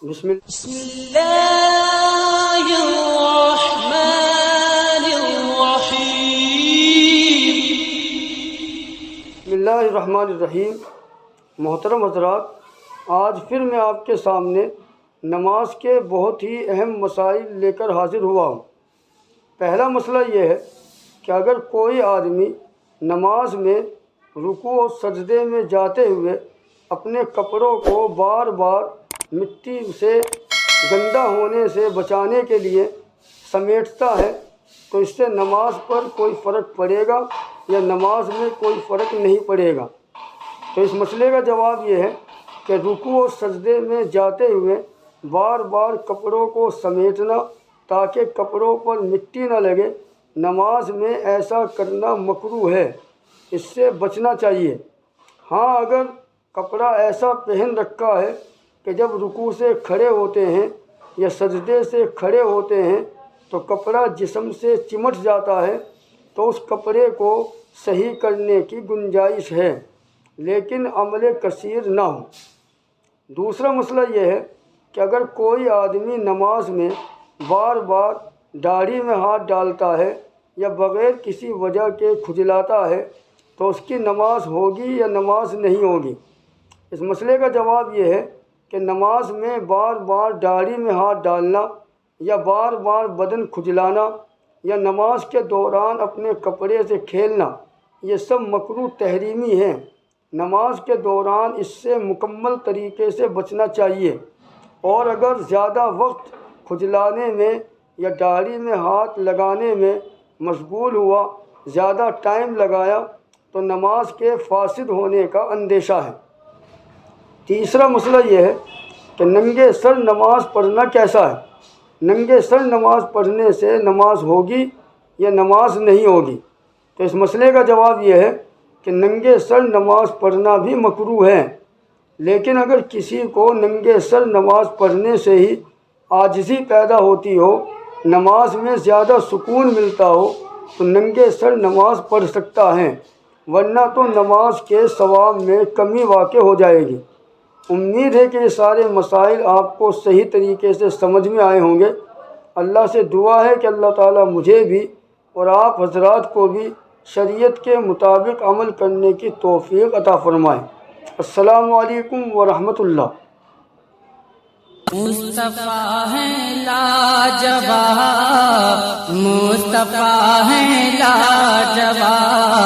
بسم اللہ بسم اللہ الرحمن الرحیم۔ بسم اللہ الرحمن الرحیم۔ محترم حضرات، آج پھر میں آپ کے سامنے نماز کے بہت ہی اہم مسائل لے کر حاضر ہوا ہوں۔ پہلا مسئلہ یہ ہے کہ اگر کوئی آدمی نماز میں رکوع و سجدے میں جاتے ہوئے اپنے کپڑوں کو بار بار مٹی سے گندا ہونے سے بچانے کے لیے سمیٹتا ہے تو اس سے نماز پر کوئی فرق پڑے گا یا نماز میں کوئی فرق نہیں پڑے گا؟ تو اس مسئلے کا جواب یہ ہے کہ رکوع و سجدے میں جاتے ہوئے بار بار کپڑوں کو سمیٹنا تاکہ کپڑوں پر مٹی نہ لگے، نماز میں ایسا کرنا مکروہ ہے، اس سے بچنا چاہیے۔ ہاں، اگر کپڑا ایسا پہن رکھا ہے کہ جب رکوع سے کھڑے ہوتے ہیں یا سجدے سے کھڑے ہوتے ہیں تو کپڑا جسم سے چمٹ جاتا ہے تو اس کپڑے کو صحیح کرنے کی گنجائش ہے، لیکن عمل کثیر نہ ہو۔ دوسرا مسئلہ یہ ہے کہ اگر کوئی آدمی نماز میں بار بار داڑھی میں ہاتھ ڈالتا ہے یا بغیر کسی وجہ کے کھجلاتا ہے تو اس کی نماز ہوگی یا نماز نہیں ہوگی؟ اس مسئلے کا جواب یہ ہے کہ نماز میں بار بار داڑھی میں ہاتھ ڈالنا یا بار بار بدن کھجلانا یا نماز کے دوران اپنے کپڑے سے کھیلنا یہ سب مکروہ تحریمی ہیں۔ نماز کے دوران اس سے مکمل طریقے سے بچنا چاہیے، اور اگر زیادہ وقت کھجلانے میں یا داڑھی میں ہاتھ لگانے میں مشغول ہوا، زیادہ ٹائم لگایا تو نماز کے فاسد ہونے کا اندیشہ ہے۔ تیسرا مسئلہ یہ ہے کہ ننگے سر نماز پڑھنا کیسا ہے؟ ننگے سر نماز پڑھنے سے نماز ہوگی یا نماز نہیں ہوگی؟ تو اس مسئلے کا جواب یہ ہے کہ ننگے سر نماز پڑھنا بھی مکروہ ہے، لیکن اگر کسی کو ننگے سر نماز پڑھنے سے ہی عاجزی پیدا ہوتی ہو، نماز میں زیادہ سکون ملتا ہو تو ننگے سر نماز پڑھ سکتا ہے، ورنہ تو نماز کے ثواب میں کمی واقع ہو جائے گی۔ امید ہے کہ یہ سارے مسائل آپ کو صحیح طریقے سے سمجھ میں آئے ہوں گے۔ اللہ سے دعا ہے کہ اللہ تعالیٰ مجھے بھی اور آپ حضرات کو بھی شریعت کے مطابق عمل کرنے کی توفیق عطا فرمائے۔ السلام علیکم ورحمۃ اللہ۔ مصطفیٰ ہے لاجواب، مصطفیٰ ہے لاجواب۔